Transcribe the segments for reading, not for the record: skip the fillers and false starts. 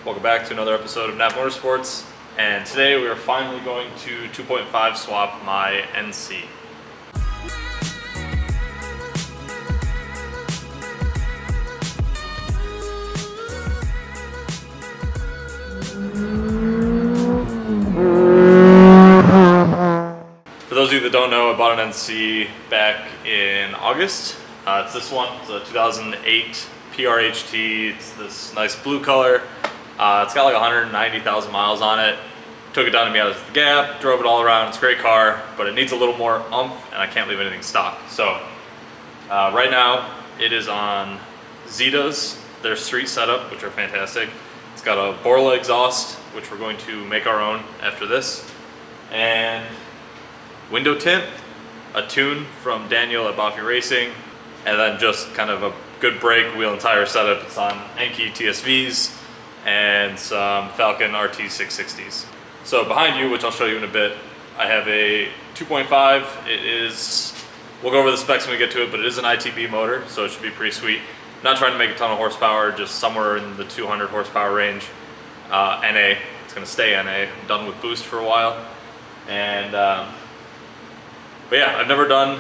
Welcome back to another episode of Napp Motorsports, and today we are finally going to 2.5 swap my NC. For those of you that don't know, I bought an NC back in August. It's this one. It's a 2008 PRHT. It's this nice blue color. It's got like 190,000 miles on it. Took it down to Miata the Gap, drove it all around. It's a great car, but it needs a little more oomph, and I can't leave anything stock. So right now it is on Zetas, their street setup, which are fantastic. It's got a Borla exhaust, which we're going to make our own after this, and window tint, a tune from Daniel at Boffy Racing, and then just kind of a good brake, wheel, and tire setup. It's on Enki TSVs and some Falcon RT660s. So behind you, which I'll show you in a bit, I have a 2.5. It is, we'll go over the specs when we get to it, but it is an ITB motor, so it should be pretty sweet. Not trying to make a ton of horsepower, just somewhere in the 200 horsepower range. NA, it's gonna stay NA. I'm done with boost for a while. And, but yeah, I've never done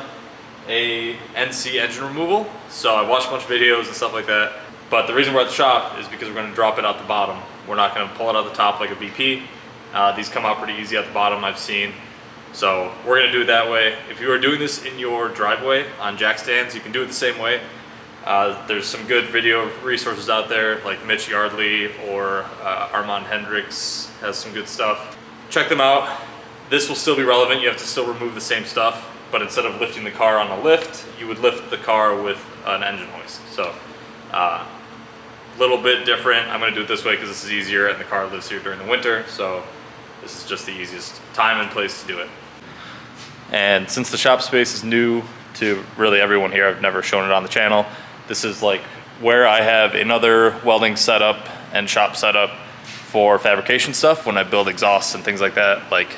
a NC engine removal, so I watched a bunch of videos and stuff like that. But the reason we're at the shop is because we're going to drop it out the bottom. We're not going to pull it out the top like a BP. These come out pretty easy at the bottom, I've seen. So we're going to do it that way. If you are doing this in your driveway on jack stands, you can do it the same way. There's some good video resources out there, like Mitch Yardley or Armand Hendricks has some good stuff. Check them out. This will still be relevant. You have to still remove the same stuff, but instead of lifting the car on a lift, you would lift the car with an engine hoist. So a little bit different. I'm going to do it this way because this is easier, and the car lives here during the winter, so this is just the easiest time and place to do it. And since the shop space is new to really everyone here, I've never shown it on the channel. This is like where I have another welding setup and shop setup for fabrication stuff when I build exhausts and things like that. Like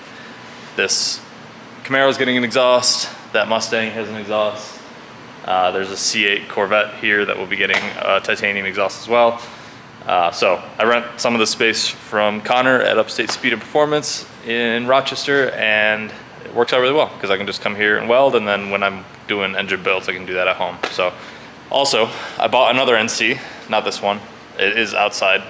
this Camaro's getting an exhaust, that Mustang has an exhaust. There's a C8 Corvette here that will be getting a titanium exhaust as well. So I rent some of the space from Connor at Upstate Speed and Performance in Rochester, and it works out really well because I can just come here and weld, and then when I'm doing engine builds, I can do that at home. So also, I bought another NC, not this one. It is outside.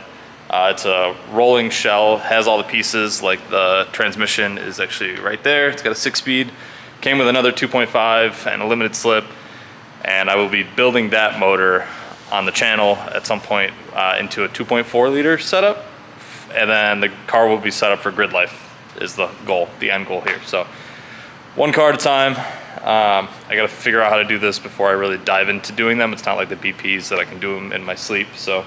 It's a rolling shell, has all the pieces, like the transmission is actually right there. It's got a 6-speed, came with another 2.5 and a limited slip. And I will be building that motor on the channel at some point into a 2.4 liter setup. And then the car will be set up for grid life is the goal, the end goal here. So one car at a time. I gotta figure out how to do this before I really dive into doing them. It's not like the BPs that I can do them in my sleep. So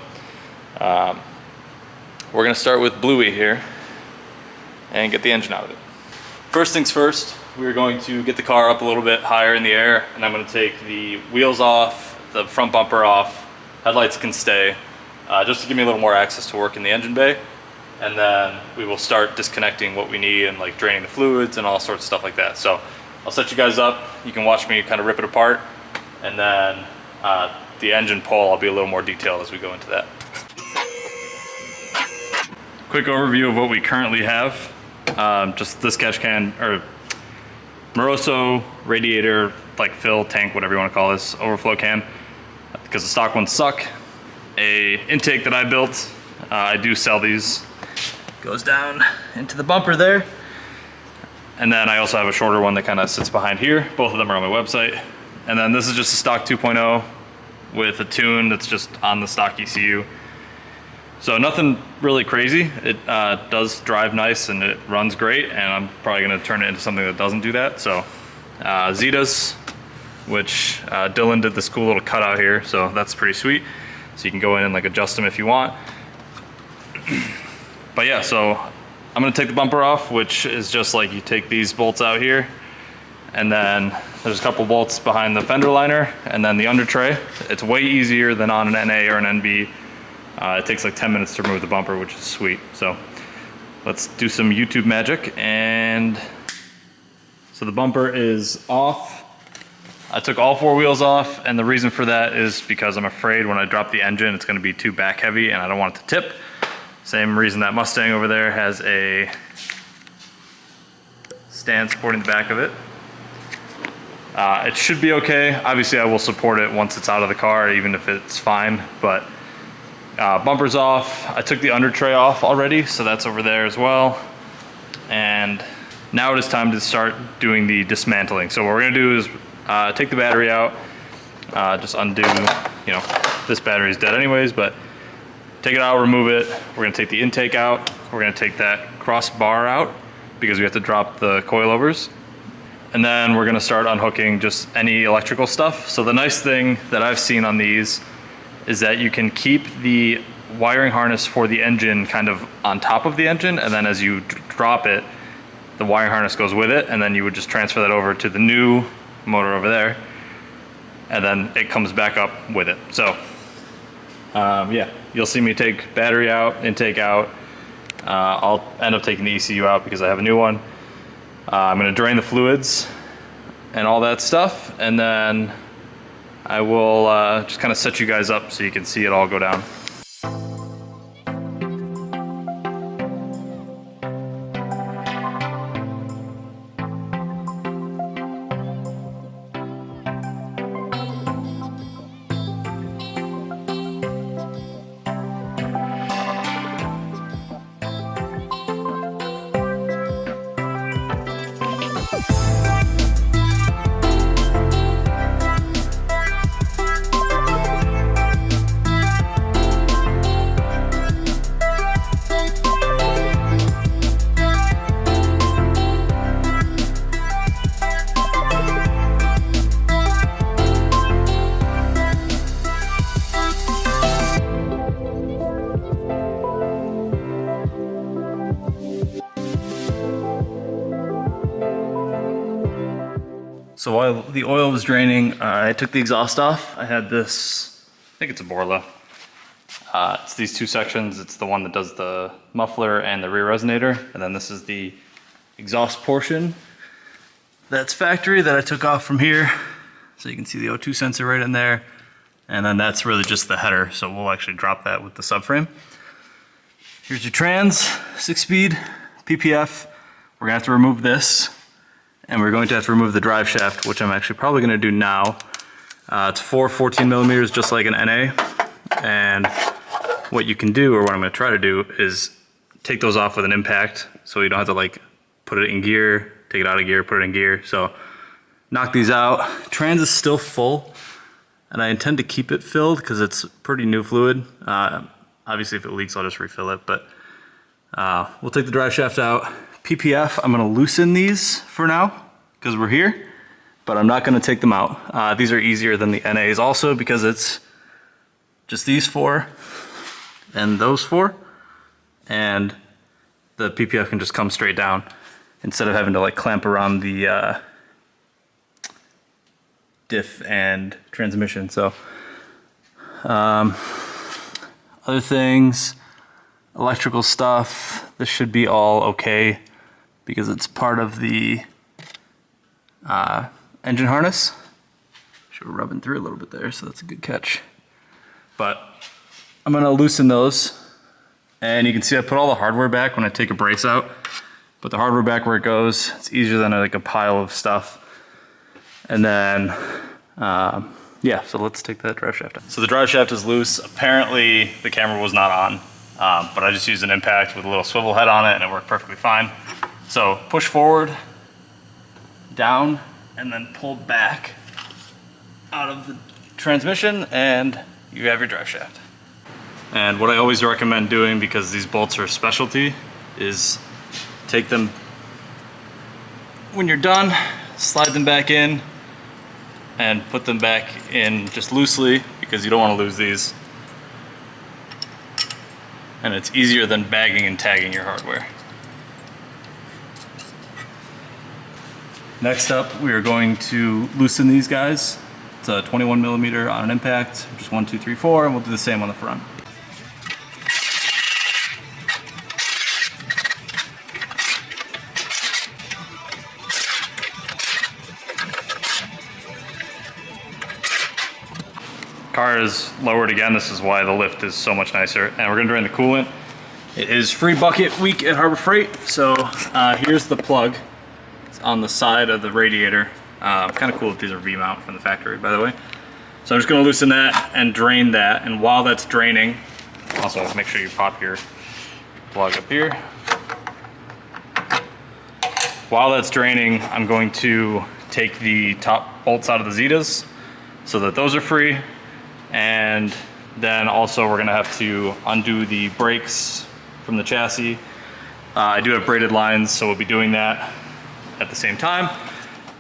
we're gonna start with Bluey here and get the engine out of it. First things first, we're going to get the car up a little bit higher in the air, and I'm going to take the wheels off, the front bumper off, headlights can stay, just to give me a little more access to work in the engine bay. And then we will start disconnecting what we need and like draining the fluids and all sorts of stuff like that. So I'll set you guys up. You can watch me kind of rip it apart, and then the engine pull, I'll be a little more detailed as we go into that. Quick overview of what we currently have. Just this catch can, or Moroso radiator, like fill tank, whatever you want to call this, overflow can, because the stock ones suck. A intake that I built, I do sell these, goes down into the bumper there. And then I also have a shorter one that kind of sits behind here. Both of them are on my website. And then this is just a stock 2.0 with a tune that's just on the stock ECU. So nothing really crazy. It does drive nice and it runs great, and I'm probably gonna turn it into something that doesn't do that. So Zetas, which Dylan did this cool little cutout here, so that's pretty sweet. So you can go in and like adjust them if you want. But yeah, so I'm gonna take the bumper off, which is just like you take these bolts out here, and then there's a couple bolts behind the fender liner, and then the under tray. It's way easier than on an NA or an NB. It takes like 10 minutes to remove the bumper, which is sweet. So let's do some YouTube magic. And so the bumper is off. I took all 4 wheels off, and the reason for that is because I'm afraid when I drop the engine, it's gonna be too back heavy and I don't want it to tip. Same reason that Mustang over there has a stand supporting the back of it. It should be okay. Obviously I will support it once it's out of the car, even if it's fine, but bumper's off. I took the under tray off already, so that's over there as well. And now it is time to start doing the dismantling. So what we're gonna do is take the battery out, just undo, you know, this battery is dead anyways, but take it out, remove it. We're gonna take the intake out. We're gonna take that crossbar out because we have to drop the coilovers. And then we're gonna start unhooking just any electrical stuff. So the nice thing that I've seen on these is that you can keep the wiring harness for the engine kind of on top of the engine, and then as you drop it, the wiring harness goes with it, and then you would just transfer that over to the new motor over there, and then it comes back up with it. So yeah, you'll see me take battery out, intake out. I'll end up taking the ECU out because I have a new one. I'm gonna drain the fluids and all that stuff, and then I will just kind of set you guys up so you can see it all go down. So while the oil was draining, I took the exhaust off. I had this, I think it's a Borla. It's these two sections. It's the one that does the muffler and the rear resonator. And then this is the exhaust portion. That's factory that I took off from here. So you can see the O2 sensor right in there. And then that's really just the header. So we'll actually drop that with the subframe. Here's your trans, 6-speed, PPF. We're gonna have to remove this. And we're going to have to remove the drive shaft, which I'm actually probably gonna do now. It's 14 millimeters, just like an NA. And what you can do, or what I'm gonna try to do, is take those off with an impact, so you don't have to like put it in gear, take it out of gear, put it in gear. So knock these out. Trans is still full, and I intend to keep it filled because it's pretty new fluid. Obviously if it leaks, I'll just refill it, but we'll take the drive shaft out. PPF, I'm gonna loosen these for now because we're here, but I'm not gonna take them out. These are easier than the NAs also because it's just these four and those four, and the PPF can just come straight down instead of having to like clamp around the diff and transmission. So other things, electrical stuff, this should be all okay because it's part of the engine harness. Should be rubbing through a little bit there, so that's a good catch. But I'm gonna loosen those, and you can see I put all the hardware back when I take a brace out. Put the hardware back where it goes. It's easier than like a pile of stuff. And then, yeah, so let's take that drive shaft out. So the drive shaft is loose. Apparently the camera was not on, but I just used an impact with a little swivel head on it and it worked perfectly fine. So push forward, down, and then pull back out of the transmission, and you have your drive shaft. And what I always recommend doing, because these bolts are specialty, is take them, when you're done, slide them back in and put them back in just loosely because you don't want to lose these. And it's easier than bagging and tagging your hardware. Next up, we are going to loosen these guys. It's a 21 millimeter on an impact, just 1, 2, 3, 4, and we'll do the same on the front. Car is lowered again. This is why the lift is so much nicer. And we're gonna drain the coolant It is free bucket week at Harbor Freight, so here's the plug. It's on the side of the radiator. Kind of cool that these are V-mount from the factory, by the way. So I'm just going to loosen that and drain that, and while that's draining, also make sure you pop your plug up here. While that's draining, I'm going to take the top bolts out of the Zetas so that those are free, and then also we're going to have to undo the brakes from the chassis. I do have braided lines, so we'll be doing that at the same time.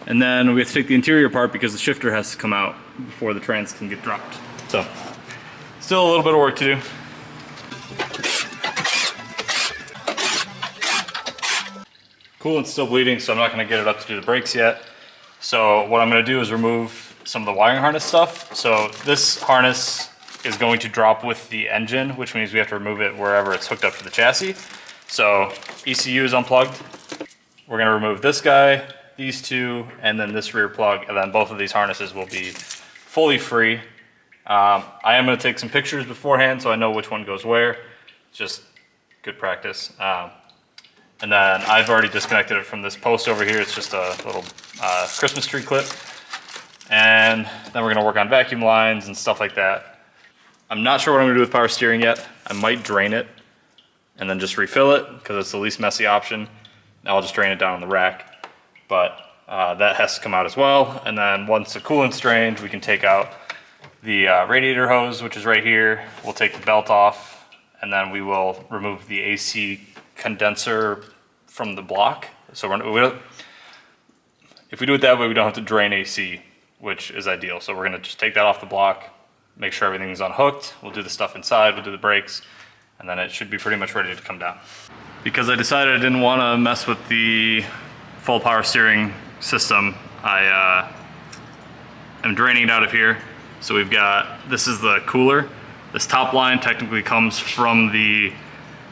And then we have to take the interior apart because the shifter has to come out before the trans can get dropped. So, still a little bit of work to do. Coolant's still bleeding, so I'm not going to get it up to do the brakes yet. So what I'm going to do is remove some of the wiring harness stuff. So this harness is going to drop with the engine, which means we have to remove it wherever it's hooked up to the chassis. So ECU is unplugged. We're going to remove this guy, these two, and then this rear plug, and then both of these harnesses will be fully free. I am going to take some pictures beforehand so I know which one goes where. It's just good practice. And then I've already disconnected it from this post over here. It's just a little Christmas tree clip. And then we're going to work on vacuum lines and stuff like that. I'm not sure what I'm going to do with power steering yet. I might drain it and then just refill it because it's the least messy option. Now I'll just drain it down on the rack. But that has to come out as well. And then once the coolant's drained, we can take out the radiator hose, which is right here. We'll take the belt off, and then we will remove the AC condenser from the block. So if we do it that way, we don't have to drain AC, which is ideal. So we're going to just take that off the block, make sure everything's unhooked. We'll do the stuff inside, we'll do the brakes, and then it should be pretty much ready to come down. Because I decided I didn't want to mess with the full power steering system, I am draining it out of here. So we've got, this is the cooler. This top line technically comes from the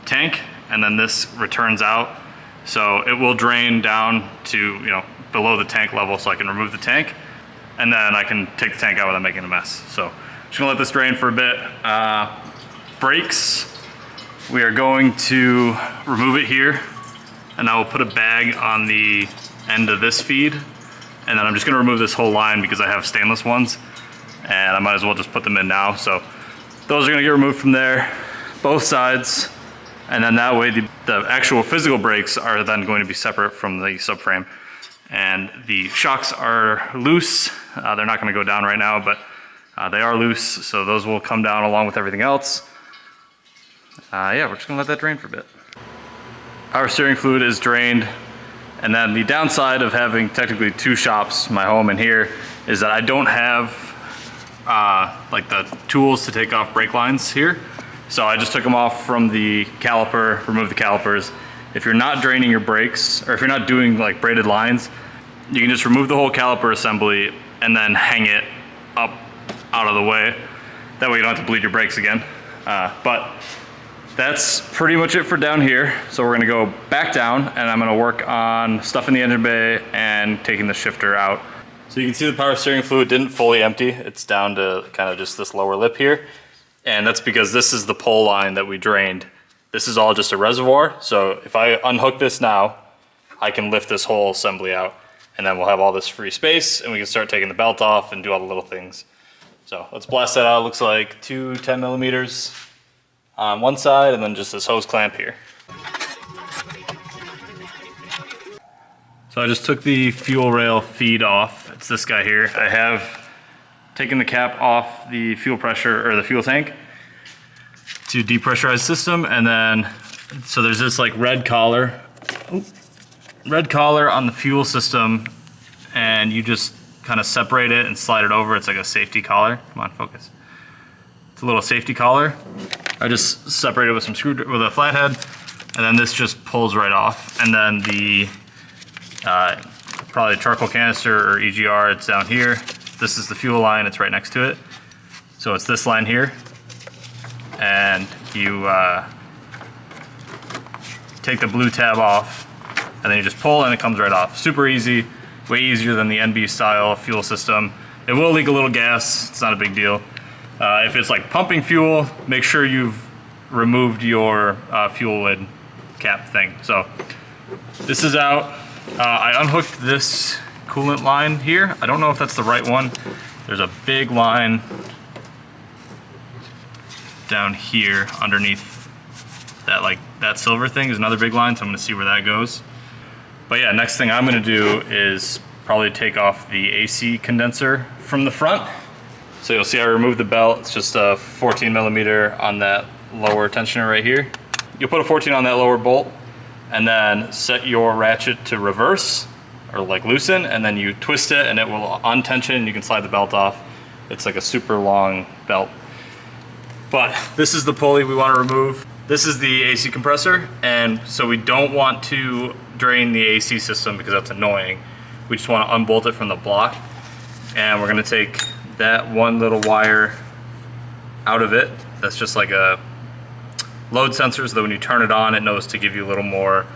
tank, and then this returns out. So it will drain down to, below the tank level so I can remove the tank, and then I can take the tank out without making a mess. So just gonna let this drain for a bit. Brakes, we are going to remove it here, and I will put a bag on the end of this feed, and then I'm just gonna remove this whole line because I have stainless ones, and I might as well just put them in now. So those are gonna get removed from there, both sides, and then that way the actual physical brakes are then going to be separate from the subframe. And the shocks are loose. They're not gonna go down right now, but they are loose, so those will come down along with everything else. Yeah, we're just gonna let that drain for a bit. Power steering fluid is drained, and then the downside of having technically two shops, my home and here, is that I don't have like the tools to take off brake lines here. So I just took them off from the caliper, removed the calipers. If you're not draining your brakes, or if you're not doing like braided lines, you can just remove the whole caliper assembly and then hang it up out of the way. That way you don't have to bleed your brakes again. But that's pretty much it for down here. So we're gonna go back down, and I'm gonna work on stuff in the engine bay and taking the shifter out. So you can see the power steering fluid didn't fully empty. It's down to kind of just this lower lip here. And that's because this is the pole line that we drained. This is all just a reservoir. So if I unhook this now, I can lift this whole assembly out, and then we'll have all this free space, and we can start taking the belt off and do all the little things. So let's blast that out. It looks like two 10 millimeters on one side, and then just this hose clamp here. So I just took the fuel rail feed off. It's this guy here. I have taken the cap off the fuel pressure, or the fuel tank, to depressurize the system, and then, so there's this like red collar on the fuel system, and you just kind of separate it and slide it over. It's like a safety collar. Come on, focus. It's a little safety collar. I just separate it with with a flathead, and then this just pulls right off. And then the probably charcoal canister or EGR, it's down here. This is the fuel line, it's right next to it. So it's this line here, and you take the blue tab off, and then you just pull and it comes right off. Super easy, way easier than the NB style fuel system. It will leak a little gas, it's not a big deal. If it's like pumping fuel, make sure you've removed your fuel lid cap thing. So this is out. I unhooked this coolant line here. I don't know if that's the right one. There's a big line down here underneath that, like that silver thing is another big line, so I'm gonna see where that goes. But yeah, next thing I'm gonna do is probably take off the AC condenser from the front. So you'll see I removed the belt. It's just a 14 millimeter on that lower tensioner right here. You'll put a 14 on that lower bolt and then set your ratchet to reverse or like loosen, and then you twist it and it will untension and you can slide the belt off. It's like a super long belt. But this is the pulley we want to remove. This is the AC compressor, and so we don't want to drain the AC system because that's annoying. We just want to unbolt it from the block, and we're going to take that one little wire out of it. That's just like a load sensor, so that when you turn it on, it knows to give you a little more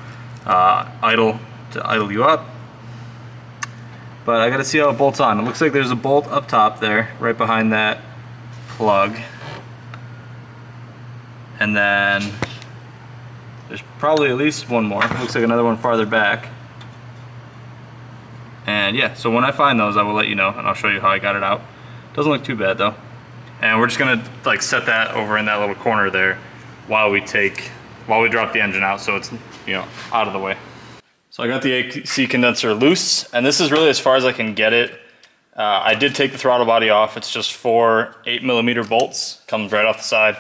idle to idle you up. But I gotta see how it bolts on. It looks like there's a bolt up top there, right behind that plug. And then there's probably at least one more. Looks like another one farther back. And yeah, so when I find those, I will let you know, and I'll show you how I got it out. Doesn't look too bad though. And we're just gonna like set that over in that little corner there while we drop the engine out, so it's, you know, out of the way. So I got the AC condenser loose, and this is really as far as I can get it. I did take the throttle body off. It's just 4 8mm bolts, comes right off the side.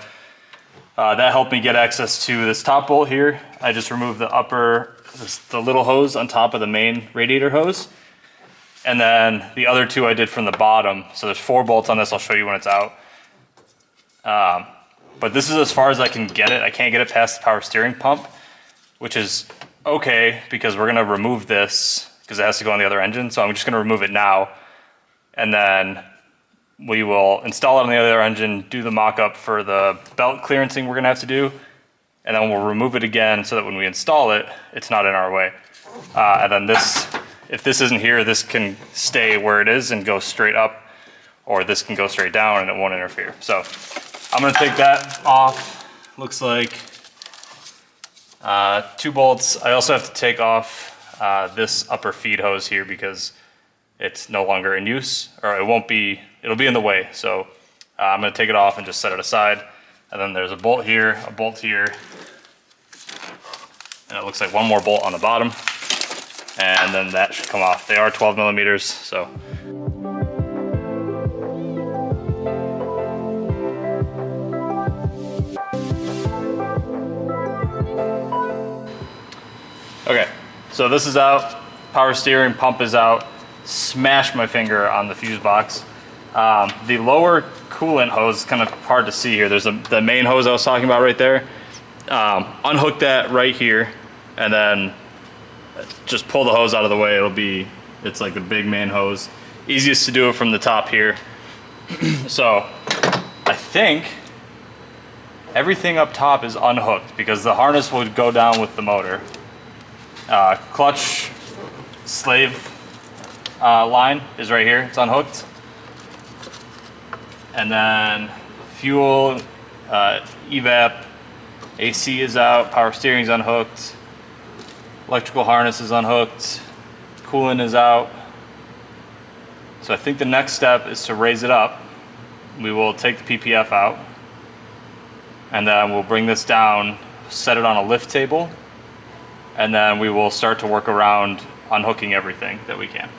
That helped me get access to this top bolt here. I just removed the little hose on top of the main radiator hose. And then the other two I did from the bottom. So there's 4 bolts on this. I'll show you when it's out. But this is as far as I can get it. I can't get it past the power steering pump, which is okay because we're gonna remove this because it has to go on the other engine. So I'm just gonna remove it now. And then we will install it on the other engine, do the mock-up for the belt clearancing we're gonna have to do, and then we'll remove it again so that when we install it, it's not in our way. And then this, if this isn't here, this can stay where it is and go straight up, or this can go straight down and it won't interfere. So I'm gonna take that off. Looks like 2 bolts. I also have to take off this upper feed hose here because it's no longer in use, or it'll be in the way. So I'm gonna take it off and just set it aside. And then there's a bolt here, a bolt here, and it looks like one more bolt on the bottom. And then that should come off. They are 12mm, so. Okay, so this is out, power steering, pump is out. Smashed my finger on the fuse box. The lower coolant hose is kind of hard to see here. There's the main hose I was talking about right there. Unhook that right here, and then just pull the hose out of the way. It's like the big main hose. Easiest to do it from the top here. So I think everything up top is unhooked because the harness would go down with the motor. Clutch slave line is right here, it's unhooked. And then fuel, evap, AC is out, power steering is unhooked, electrical harness is unhooked, coolant is out. So I think the next step is to raise it up. We will take the PPF out, and then we'll bring this down, set it on a lift table, and then we will start to work around unhooking everything that we can.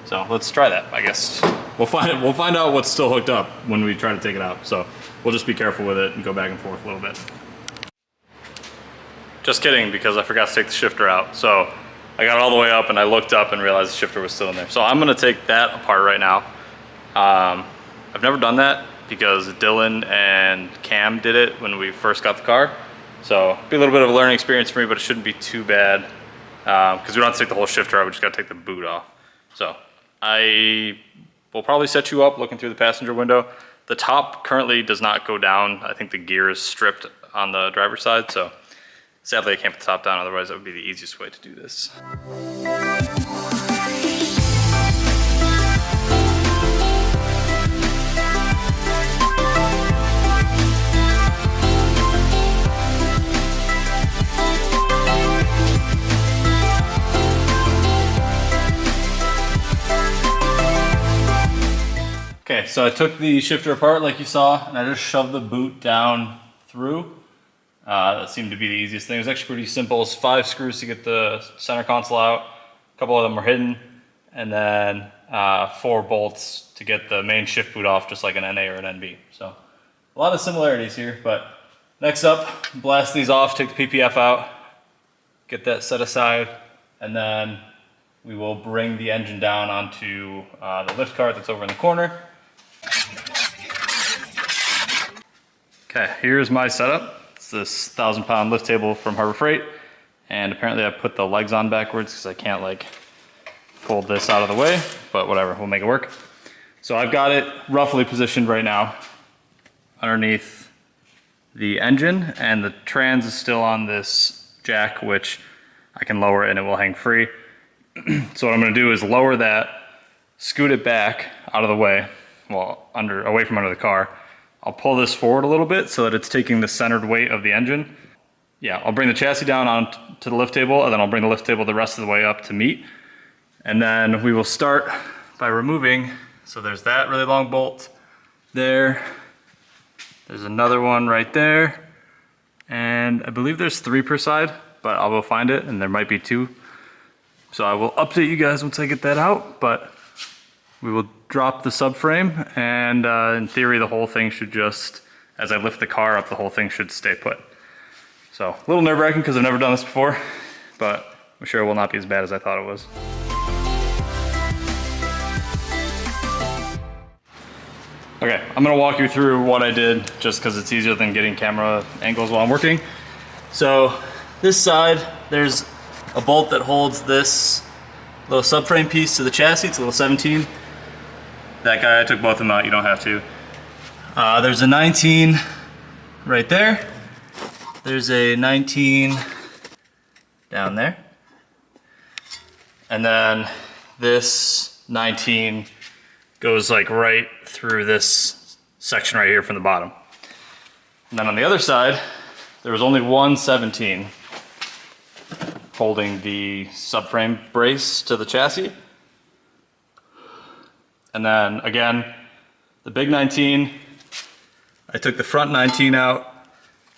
So let's try that, I guess. We'll find out what's still hooked up when we try to take it out. So we'll just be careful with it and go back and forth a little bit. Just kidding, because I forgot to take the shifter out. So I got all the way up and I looked up and realized the shifter was still in there. So I'm gonna take that apart right now. I've never done that because Dylan and Cam did it when we first got the car. So it'll be a little bit of a learning experience for me, but it shouldn't be too bad because we don't have to take the whole shifter out, we just gotta take the boot off. So I will probably set you up looking through the passenger window. The top currently does not go down. I think the gear is stripped on the driver's side, so sadly I can't put the top down, otherwise that would be the easiest way to do this. Okay, so I took the shifter apart like you saw, and I just shoved the boot down through. That seemed to be the easiest thing. It was actually pretty simple. It's 5 screws to get the center console out. A couple of them were hidden, and then 4 bolts to get the main shift boot off, just like an NA or an NB. So a lot of similarities here, but next up, blast these off, take the PPF out, get that set aside, and then we will bring the engine down onto the lift cart that's over in the corner. Okay, here's my setup. It's this 1,000-pound lift table from Harbor Freight, and apparently I put the legs on backwards because I can't like fold this out of the way, but whatever, we'll make it work. So I've got it roughly positioned right now underneath the engine, and the trans is still on this jack, which I can lower and it will hang free. So what I'm gonna do is lower that, scoot it back out of the way, well, away from under the car. I'll pull this forward a little bit so that it's taking the centered weight of the engine. Yeah, I'll bring the chassis down onto the lift table, and then I'll bring the lift table the rest of the way up to meet. And then we will start by removing, so there's that really long bolt there. There's another one right there. And I believe there's 3 per side, but I'll go find it, and there might be 2. So I will update you guys once I get that out, but we will drop the subframe, and in theory the whole thing should just, as I lift the car up, the whole thing should stay put. So a little nerve-wracking because I've never done this before, but I'm sure it will not be as bad as I thought it was. Okay, I'm gonna walk you through what I did just because it's easier than getting camera angles while I'm working. So this side, there's a bolt that holds this little subframe piece to the chassis. It's a little 17. That guy, I took both of them out, you don't have to. There's a 19 right there. There's a 19 down there. And then this 19 goes like right through this section right here from the bottom. And then on the other side, there was only one 17 holding the subframe brace to the chassis. And then again, the big 19, I took the front 19 out,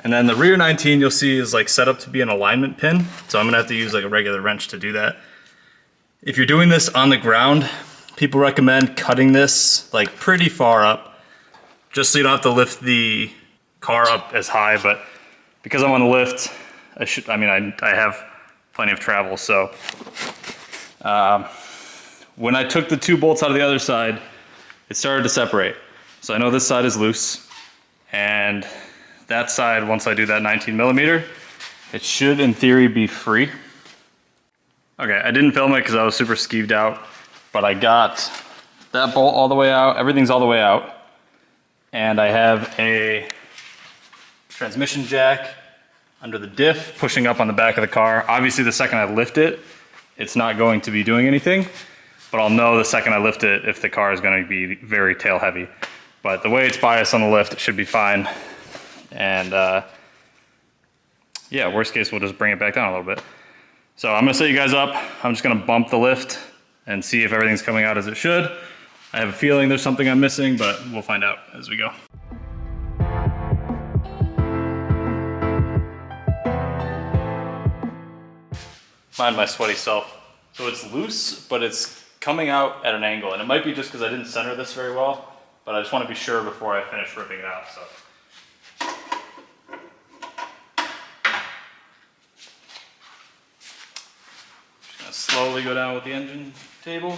and then the rear 19 you'll see is like set up to be an alignment pin. So I'm gonna have to use like a regular wrench to do that. If you're doing this on the ground, people recommend cutting this like pretty far up, just so you don't have to lift the car up as high. But because I'm on the lift, I have plenty of travel. So when I took the 2 bolts out of the other side, it started to separate. So I know this side is loose, and that side, once I do that 19 millimeter, it should in theory be free. Okay, I didn't film it because I was super skeeved out, but I got that bolt all the way out, everything's all the way out, and I have a transmission jack under the diff pushing up on the back of the car. Obviously the second I lift it, it's not going to be doing anything, but I'll know the second I lift it if the car is going to be very tail heavy. But the way it's biased on the lift, it should be fine. And yeah, worst case, we'll just bring it back down a little bit. So I'm gonna set you guys up. I'm just gonna bump the lift and see if everything's coming out as it should. I have a feeling there's something I'm missing, but we'll find out as we go. Find my sweaty self. So it's loose, but it's coming out at an angle. And it might be just because I didn't center this very well, but I just want to be sure before I finish ripping it out. So. Just gonna slowly go down with the engine table.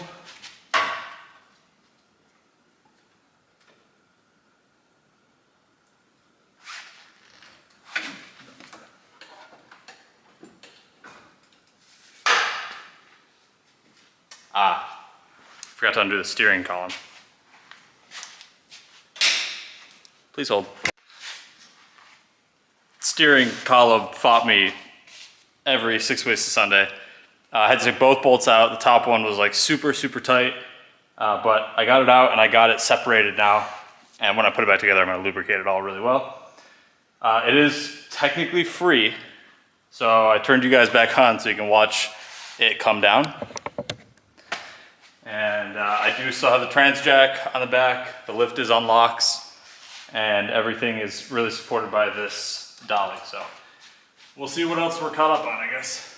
Forgot to undo the steering column. Please hold. Steering column fought me every 6 ways to Sunday. I had to take both bolts out. The top one was like super, super tight, but I got it out and I got it separated now. And when I put it back together, I'm gonna lubricate it all really well. It is technically free, so I turned you guys back on so you can watch it come down. And I do still have the trans jack on the back. The lift is on locks, and everything is really supported by this dolly. So we'll see what else we're caught up on, I guess.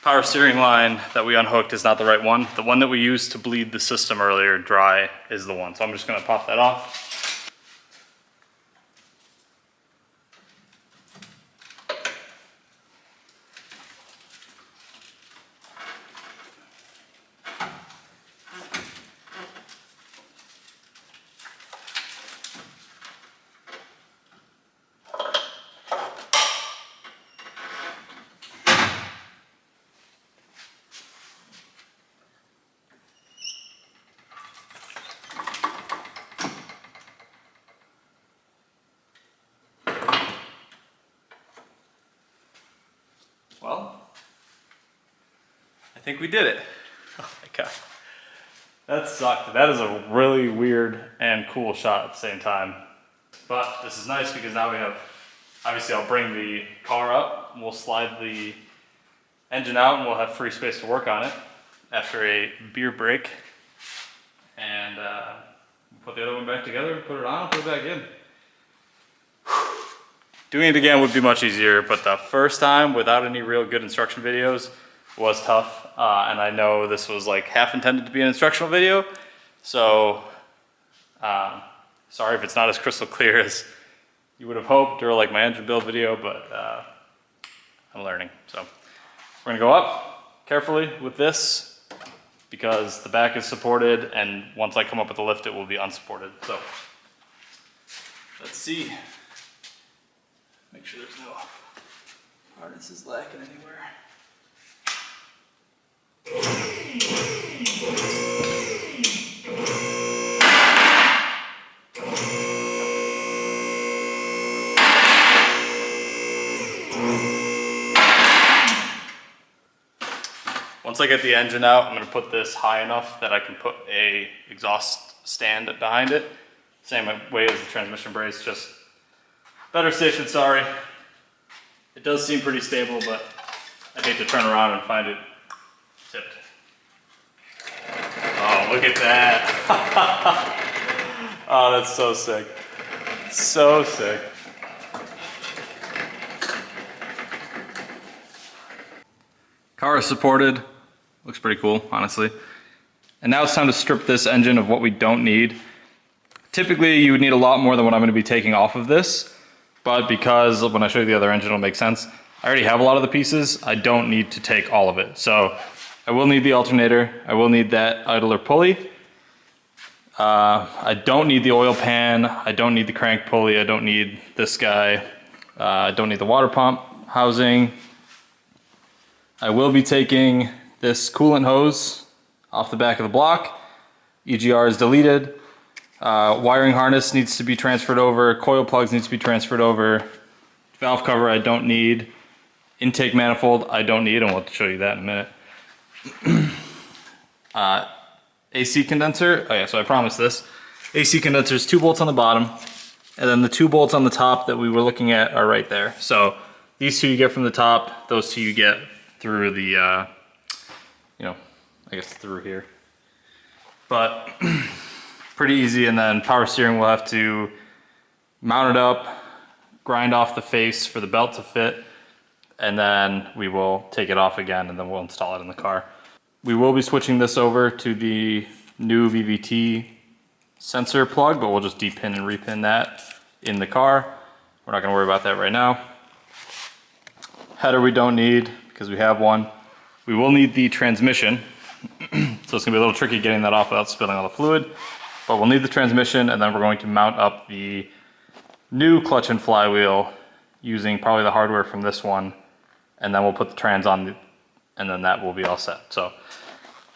Power steering line that we unhooked is not the right one. The one that we used to bleed the system earlier dry is the one. So I'm just gonna pop that off. Well, I think we did it. Oh my God. That sucked. That is a really weird and cool shot at the same time. But this is nice because now we have, obviously I'll bring the car up and we'll slide the engine out and we'll have free space to work on it after a beer break. And put the other one back together, put it on, and put it back in. Doing it again would be much easier, but the first time without any real good instruction videos was tough. And I know this was like half intended to be an instructional video. So sorry if it's not as crystal clear as you would have hoped, or like my engine build video, but I'm learning. So we're gonna go up carefully with this because the back is supported, and once I come up with the lift, it will be unsupported. So let's see. Make sure there's no harnesses lacking anywhere. Once I get the engine out, I'm going to put this high enough that I can put a exhaust stand behind it. Same way as the transmission brace, just better safe than sorry. It does seem pretty stable, but I'd hate to turn around and find it tipped. Oh, look at that. Oh, that's so sick. So sick. Car is supported. Looks pretty cool, honestly. And now it's time to strip this engine of what we don't need. Typically, you would need a lot more than what I'm going to be taking off of this. But because when I show you the other engine, it'll make sense. I already have a lot of the pieces. I don't need to take all of it. So I will need the alternator. I will need that idler pulley. I don't need the oil pan. I don't need the crank pulley. I don't need this guy. I don't need the water pump housing. I will be taking this coolant hose off the back of the block. EGR is deleted. Wiring harness needs to be transferred over. Coil plugs needs to be transferred over. Valve cover I don't need. Intake manifold I don't need, and we'll show you that in a minute. AC condenser, oh yeah, so I promised this. AC condenser is 2 bolts on the bottom, and then the 2 bolts on the top that we were looking at are right there. So these 2 you get from the top, those 2 you get through the, I guess through here. But pretty easy, and then power steering we'll have to mount it up, grind off the face for the belt to fit, and then we will take it off again, and then we'll install it in the car. We will be switching this over to the new VVT sensor plug, but we'll just depin and repin that in the car. We're not gonna worry about that right now. Header we don't need because we have one. We will need the transmission. So it's gonna be a little tricky getting that off without spilling all the fluid, but we'll need the transmission, and then we're going to mount up the new clutch and flywheel using probably the hardware from this one, and then we'll put the trans on, and then that will be all set. So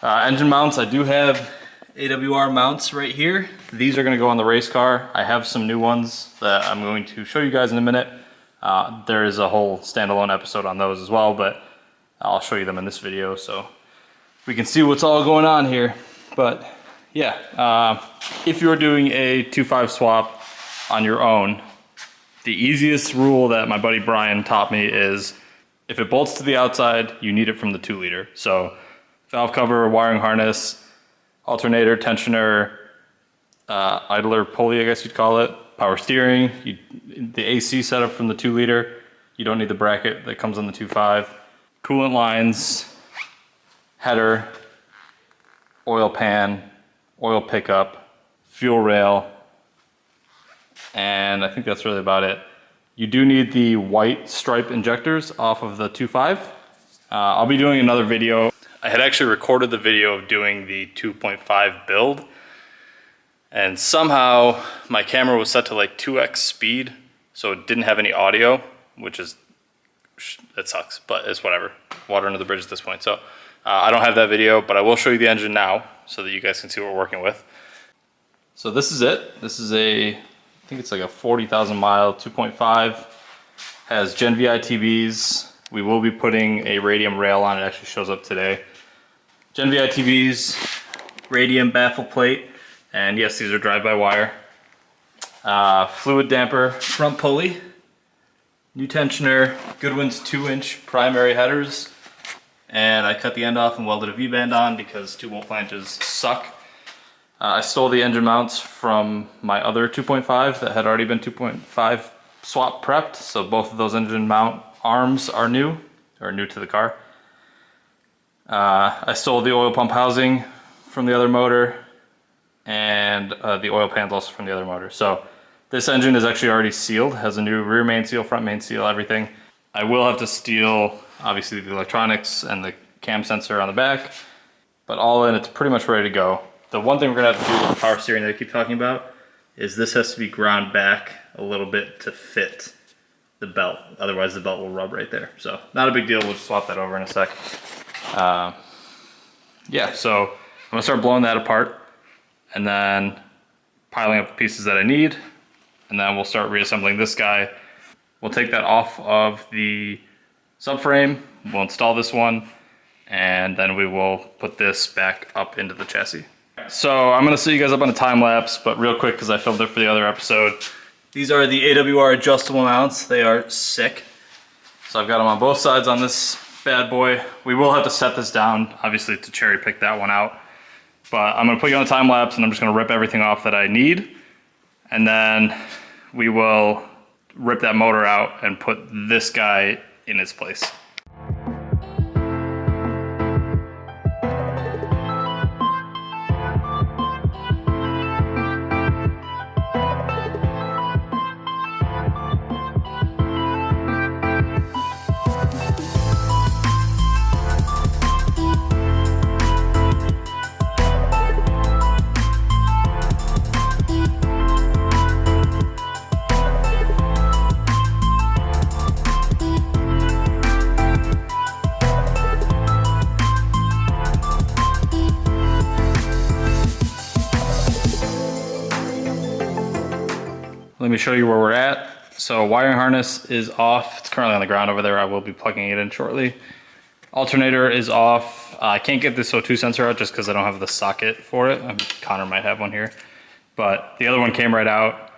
engine mounts, I do have AWR mounts right here. These are going to go on the race car. I have some new ones that I'm going to show you guys in a minute. There is a whole standalone episode on those as well, but I'll show you them in this video so we can see what's all going on here. But yeah, if you're doing a 2.5 swap on your own, the easiest rule that my buddy Brian taught me is if it bolts to the outside, you need it from the 2-liter. So valve cover, wiring harness, alternator, tensioner, idler pulley, I guess you'd call it, power steering, the AC setup from the 2-liter. You don't need the bracket that comes on the 2.5. Coolant lines, header, oil pan, oil pickup, fuel rail, and I think that's really about it. You do need the white stripe injectors off of the 2.5. I'll be doing another video. I had actually recorded the video of doing the 2.5 build, and somehow my camera was set to like 2x speed, so it didn't have any audio, which is, it sucks, but it's whatever. Water under the bridge at this point. So I don't have that video, but I will show you the engine now so that you guys can see what we're working with. So this is it. This is I think it's like a 40,000 mile 2.5. Has Jenvey ITBs. We will be putting a radium rail on it. Actually shows up today. Jenvey ITBs, radium baffle plate, and yes, these are drive-by-wire. Fluid damper front pulley, new tensioner, Goodwin's 2-inch primary headers, and I cut the end off and welded a V-band on because 2-bolt flanges suck. I stole the engine mounts from my other 2.5 that had already been 2.5 swap prepped, so both of those engine mount arms are new to the car. I stole the oil pump housing from the other motor, and the oil pan's also from the other motor. So this engine is actually already sealed, has a new rear main seal, front main seal, everything. I will have to steal, obviously, the electronics and the cam sensor on the back, but all in, it's pretty much ready to go. The one thing we're gonna have to do with the power steering that I keep talking about is this has to be ground back a little bit to fit the belt. Otherwise the belt will rub right there. So not a big deal, we'll just swap that over in a sec. Yeah, so I'm gonna start blowing that apart and then piling up the pieces that I need, and then we'll start reassembling this guy. We'll take that off of the subframe, we'll install this one, and then we will put this back up into the chassis. So I'm gonna set you guys up on a time lapse, but real quick because I filmed it for the other episode. These are the AWR adjustable mounts. They are sick. So I've got them on both sides on this bad boy. We will have to set this down, obviously, to cherry pick that one out. But I'm gonna put you on a time lapse and I'm just gonna rip everything off that I need. And then we will rip that motor out and put this guy in its place. Let me show you where we're at. So wiring harness is off. It's currently on the ground over there. I will be plugging it in shortly. Alternator is off. I can't get this O2 sensor out just because I don't have the socket for it. Connor might have one here. But the other one came right out.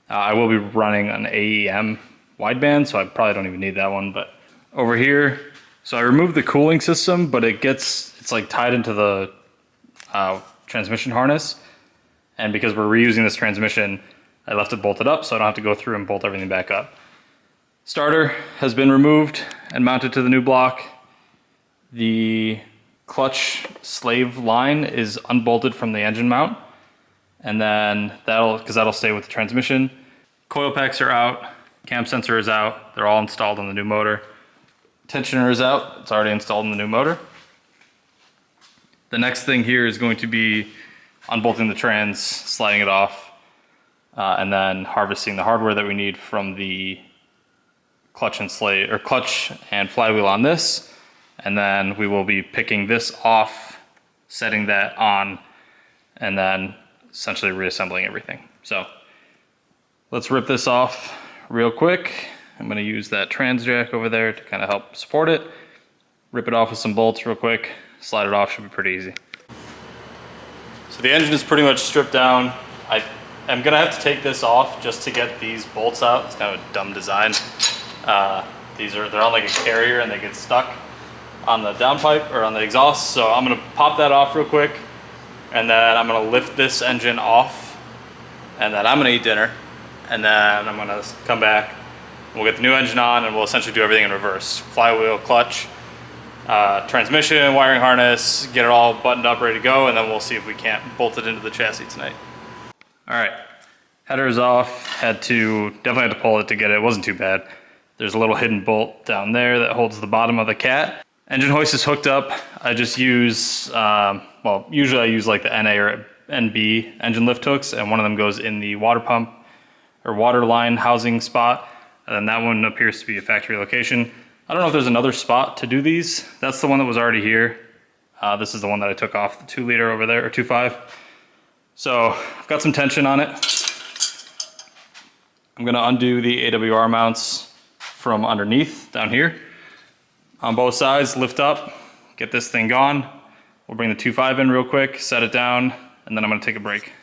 I will be running an AEM wideband, so I probably don't even need that one. But over here, so I removed the cooling system, but it's like tied into the transmission harness. And because we're reusing this transmission, I left it bolted up so I don't have to go through and bolt everything back up. Starter has been removed and mounted to the new block. The clutch slave line is unbolted from the engine mount, and then that'll stay with the transmission. Coil packs are out, cam sensor is out, they're all installed on the new motor. Tensioner is out, it's already installed in the new motor. The next thing here is going to be unbolting the trans, sliding it off, and then harvesting the hardware that we need from the clutch and slate, or clutch and flywheel on this. And then we will be picking this off, setting that on, and then essentially reassembling everything. So let's rip this off real quick. I'm gonna use that trans jack over there to kind of help support it. Rip it off with some bolts real quick, slide it off, should be pretty easy. So the engine is pretty much stripped down. I'm gonna have to take this off just to get these bolts out. It's kind of a dumb design. They're on like a carrier and they get stuck on the downpipe or on the exhaust. So I'm gonna pop that off real quick, and then I'm gonna lift this engine off, and then I'm gonna eat dinner, and then I'm gonna come back. We'll get the new engine on, and we'll essentially do everything in reverse: flywheel, clutch, transmission, wiring harness, get it all buttoned up, ready to go, and then we'll see if we can't bolt it into the chassis tonight. All right, header is off. Definitely had to pull it to get it. It wasn't too bad. There's a little hidden bolt down there that holds the bottom of the cat. Engine hoist is hooked up. I just use, usually I use like the NA or NB engine lift hooks, and one of them goes in the water pump or water line housing spot. And then that one appears to be a factory location. I don't know if there's another spot to do these. That's the one that was already here. This is the one that I took off, the 2 liter over there, or 2.5. So I've got some tension on it. I'm gonna undo the AWR mounts from underneath down here. On both sides, lift up, get this thing gone. We'll bring the 2.5 in real quick, set it down, and then I'm gonna take a break.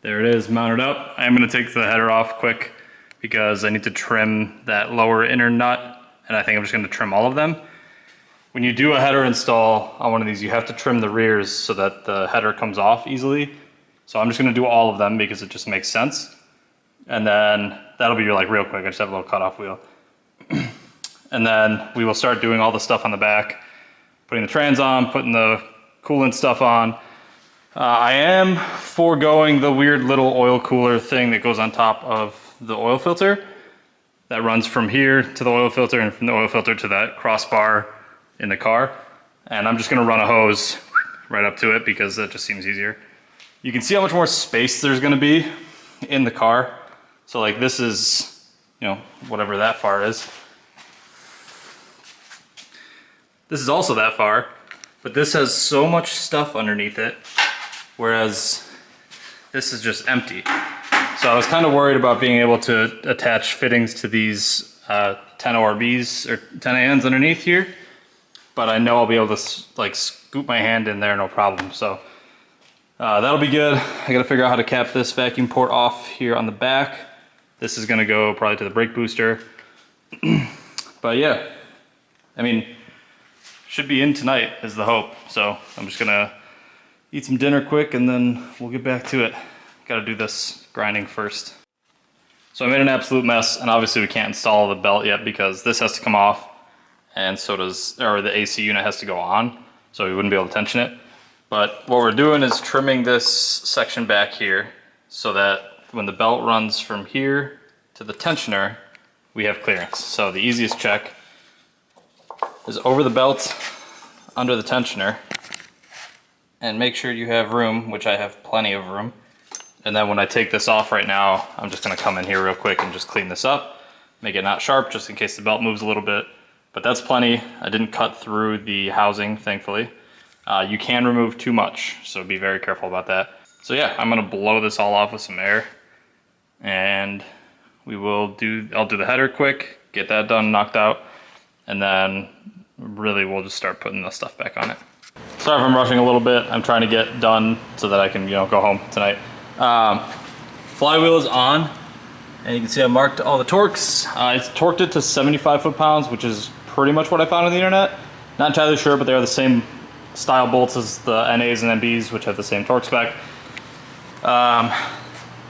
There it is, mounted up. I am gonna take the header off quick because I need to trim that lower inner nut, and I think I'm just gonna trim all of them. When you do a header install on one of these, you have to trim the rears so that the header comes off easily. So I'm just gonna do all of them because it just makes sense. And then that'll be like real quick. I just have a little cutoff wheel. And then we will start doing all the stuff on the back, putting the trans on, putting the coolant stuff on. I am foregoing the weird little oil cooler thing that goes on top of the oil filter that runs from here to the oil filter and from the oil filter to that crossbar in the car. And I'm just gonna run a hose right up to it because that just seems easier. You can see how much more space there's gonna be in the car. So like this is, whatever that far is. This is also that far, but this has so much stuff underneath it, whereas this is just empty. So I was kind of worried about being able to attach fittings to these 10 ORBs or 10 ANs underneath here, but I know I'll be able to like scoop my hand in there no problem. So that'll be good. I gotta figure out how to cap this vacuum port off here on the back. This is gonna go probably to the brake booster. But yeah, I mean, should be in tonight is the hope. So I'm just gonna eat some dinner quick and then we'll get back to it. Gotta do this grinding first. So I made an absolute mess, and obviously we can't install the belt yet because this has to come off, and so does, or the AC unit has to go on, so we wouldn't be able to tension it. But what we're doing is trimming this section back here so that when the belt runs from here to the tensioner, we have clearance. So the easiest check is over the belt, under the tensioner, and make sure you have room, which I have plenty of room. And then when I take this off right now, I'm just gonna come in here real quick and just clean this up, make it not sharp just in case the belt moves a little bit. But that's plenty. I didn't cut through the housing, thankfully. You can remove too much, so be very careful about that. So yeah, I'm gonna blow this all off with some air, and I'll do the header quick, get that done, knocked out, and then really we'll just start putting the stuff back on it. Sorry if I'm rushing a little bit. I'm trying to get done so that I can, go home tonight. Flywheel is on, and you can see I marked all the torques. It's torqued it to 75 foot-pounds, which is pretty much what I found on the internet. Not entirely sure, but they are the same style bolts as the NAs and NBs, which have the same torque spec.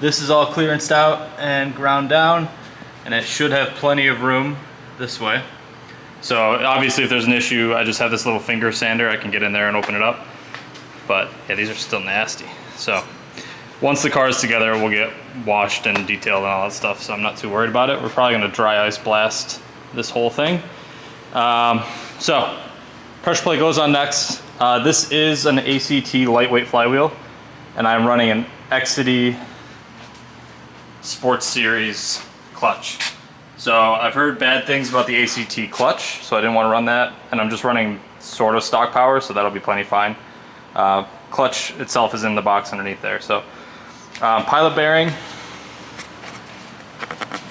This is all clearanced out and ground down, and it should have plenty of room this way. So obviously if there's an issue, I just have this little finger sander. I can get in there and open it up. But yeah, these are still nasty. So once the car is together, we'll get washed and detailed and all that stuff. So I'm not too worried about it. We're probably gonna dry ice blast this whole thing. So pressure plate goes on next. This is an ACT lightweight flywheel, and I'm running an Exity Sports Series clutch. So I've heard bad things about the ACT clutch, so I didn't want to run that, and I'm just running sort of stock power, so that'll be plenty fine. Clutch itself is in the box underneath there. So pilot bearing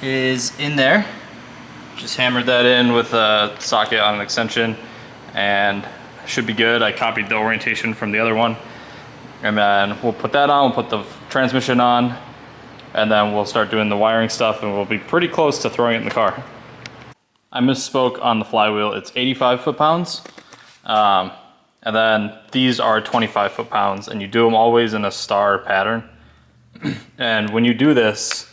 is in there. Just hammered that in with a socket on an extension, and should be good. I copied the orientation from the other one, and then we'll put that on, we'll put the transmission on, and then we'll start doing the wiring stuff, and we'll be pretty close to throwing it in the car. I misspoke on the flywheel. It's 85 foot-pounds, and then these are 25 foot-pounds, and you do them always in a star pattern. And when you do this,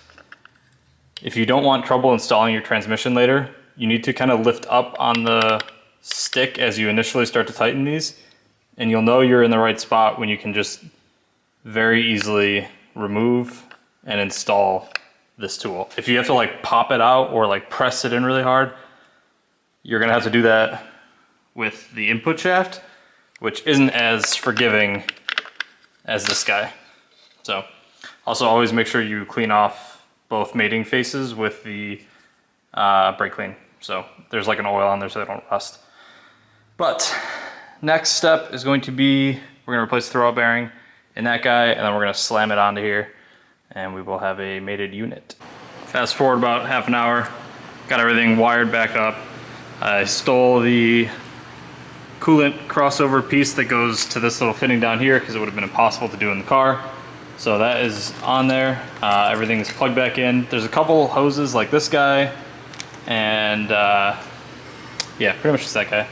if you don't want trouble installing your transmission later, you need to kind of lift up on the stick as you initially start to tighten these, and you'll know you're in the right spot when you can just very easily remove and install this tool. If you have to like pop it out or like press it in really hard, you're gonna have to do that with the input shaft, which isn't as forgiving as this guy. So also always make sure you clean off both mating faces with the brake clean. So there's like an oil on there so they don't rust. But next step is going to be, we're gonna replace the throwout bearing in that guy, and then we're gonna slam it onto here, and we will have a mated unit. Fast forward about half an hour, got everything wired back up. I stole the coolant crossover piece that goes to this little fitting down here because it would have been impossible to do in the car. So that is on there. Everything is plugged back in. There's a couple hoses like this guy, and yeah, pretty much just that guy,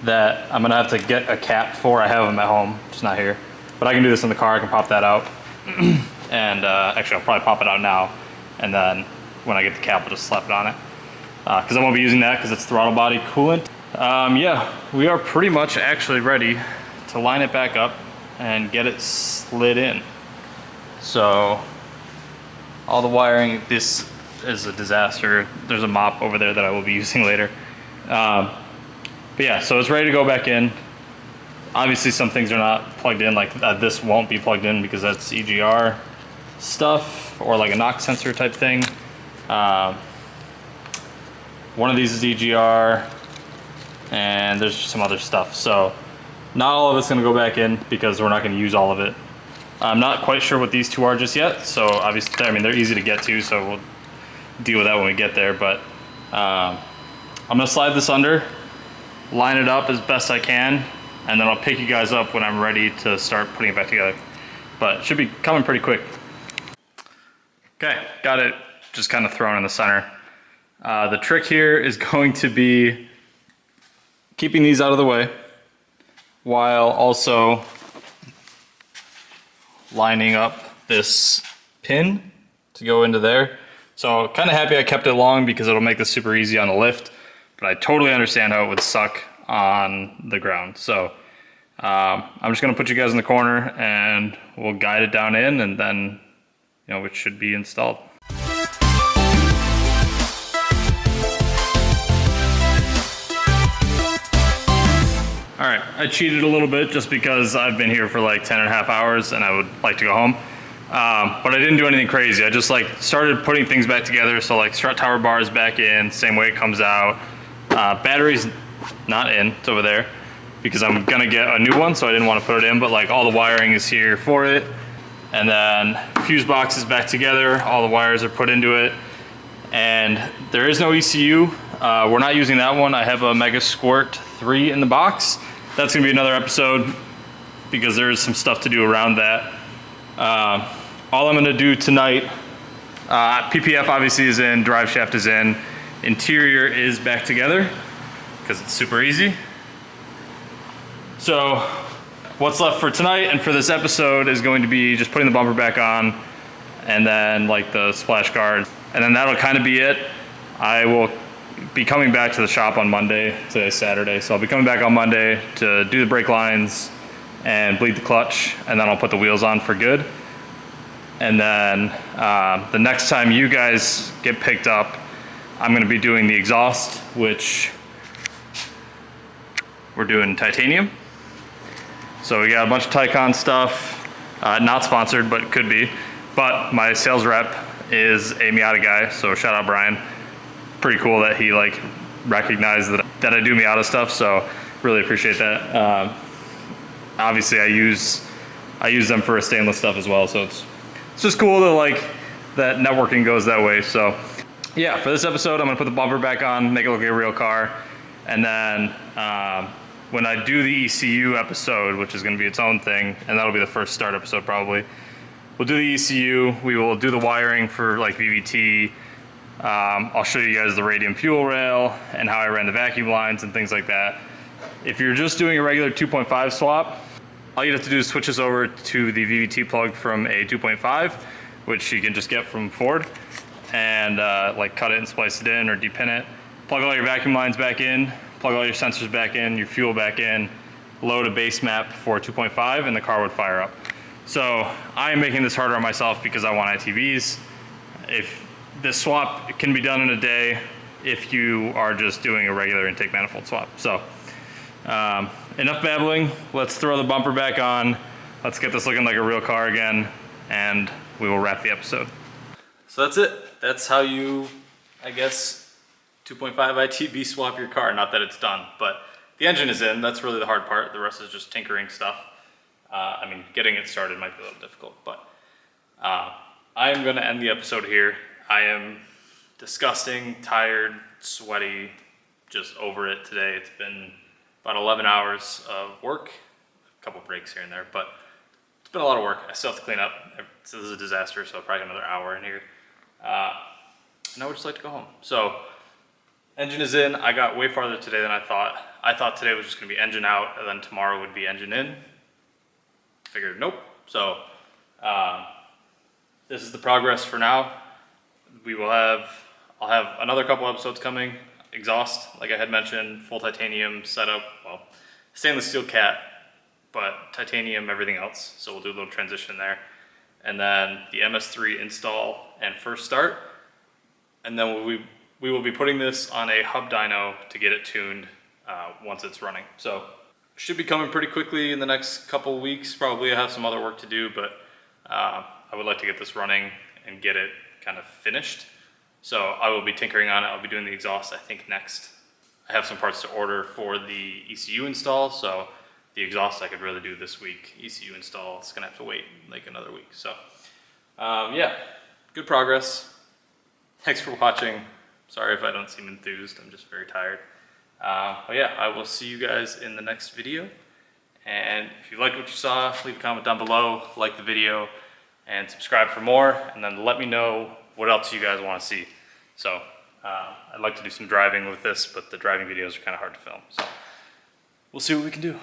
that I'm gonna have to get a cap for. I have them at home, just not here. But I can do this in the car, I can pop that out. And actually I'll probably pop it out now, and then when I get the cap, I'll just slap it on it. Because I won't be using that because it's throttle body coolant. Yeah, we are pretty much actually ready to line it back up and get it slid in. So all the wiring, this is a disaster. There's a mop over there that I will be using later. But yeah, so it's ready to go back in. Obviously some things are not plugged in, like this won't be plugged in because that's EGR stuff, or like a knock sensor type thing. One of these is EGR, and there's some other stuff. So not all of it's gonna go back in because we're not gonna use all of it. I'm not quite sure what these two are just yet, so obviously, I mean, they're easy to get to, so we'll deal with that when we get there. But I'm gonna slide this under, line it up as best I can, and then I'll pick you guys up when I'm ready to start putting it back together. But it should be coming pretty quick. Okay, got it just kind of thrown in the center. The trick here is going to be keeping these out of the way while also lining up this pin to go into there. So kind of happy I kept it long because it'll make this super easy on the lift, but I totally understand how it would suck on the ground. So I'm just gonna put you guys in the corner and we'll guide it down in, and then, you know, it should be installed. All right, I cheated a little bit just because I've been here for like 10.5 hours and I would like to go home. But I didn't do anything crazy. I just like started putting things back together. So like strut tower bar is back in, same way it comes out. Battery's not in, it's over there because I'm gonna get a new one, so I didn't want to put it in, but like all the wiring is here for it. And then fuse box is back together, all the wires are put into it. And there is no ECU. We're not using that one. I have a Mega Squirt 3 in the box. That's gonna be another episode because there is some stuff to do around that. All I'm gonna do tonight, PPF obviously is in, drive shaft is in, interior is back together because it's super easy. So what's left for tonight and for this episode is going to be just putting the bumper back on, and then like the splash guard, and then that'll kind of be it. I will be coming back to the shop on Monday. Today's Saturday, so I'll be coming back on Monday to do the brake lines and bleed the clutch, and then I'll put the wheels on for good. And then the next time you guys get picked up, I'm going to be doing the exhaust, which we're doing titanium. So we got a bunch of Tycon stuff, not sponsored, but it could be. But my sales rep is a Miata guy, so shout out Brian. Pretty cool that he like recognized that I do Miata stuff, so really appreciate that. Obviously I use them for stainless stuff as well, so it's just cool to like that networking goes that way. So yeah, for this episode I'm gonna put the bumper back on, make it look like a real car, and then when I do the ECU episode, which is gonna be its own thing, and that'll be the first start episode probably, we'll do the ECU, we will do the wiring for like VVT, I'll show you guys the radium fuel rail and how I ran the vacuum lines and things like that. If you're just doing a regular 2.5 swap, all you have to do is switch this over to the VVT plug from a 2.5, which you can just get from Ford, and like cut it and splice it in or depin it. Plug all your vacuum lines back in, plug all your sensors back in, your fuel back in, load a base map for 2.5, and the car would fire up. So I am making this harder on myself because I want ITBs. If this swap can be done in a day if you are just doing a regular intake manifold swap. So enough babbling, let's throw the bumper back on, let's get this looking like a real car again, and we will wrap the episode. So that's it. That's how you, I guess, 2.5 ITB swap your car. Not that it's done, but the engine is in. That's really the hard part. The rest is just tinkering stuff. I mean, getting it started might be a little difficult, but I am going to end the episode here. I am disgusting, tired, sweaty, just over it today. It's been about 11 hours of work, a couple breaks here and there, but it's been a lot of work. I still have to clean up. This is a disaster, so probably another hour in here. And I would just like to go home. So engine is in. I got way farther today than I thought. I thought today was just gonna be engine out and then tomorrow would be engine in. Figured nope. So this is the progress for now. I'll have another couple episodes coming. Exhaust, like I had mentioned, full titanium setup. Well, stainless steel cat, but titanium everything else. So we'll do a little transition there. And then the MS3 install and first start. And then we will be putting this on a hub dyno to get it tuned once it's running. So should be coming pretty quickly in the next couple weeks. Probably I have some other work to do, but I would like to get this running and get it kind of finished. So I will be tinkering on it. I'll be doing the exhaust, I think, next. I have some parts to order for the ECU install, so the exhaust I could really do this week. ECU install, it's gonna have to wait like another week. So yeah, good progress. Thanks for watching. Sorry if I don't seem enthused, I'm just very tired. But yeah, I will see you guys in the next video. And if you liked what you saw, leave a comment down below, like the video, and subscribe for more, and then let me know what else you guys want to see. So I'd like to do some driving with this, but the driving videos are kind of hard to film. So we'll see what we can do.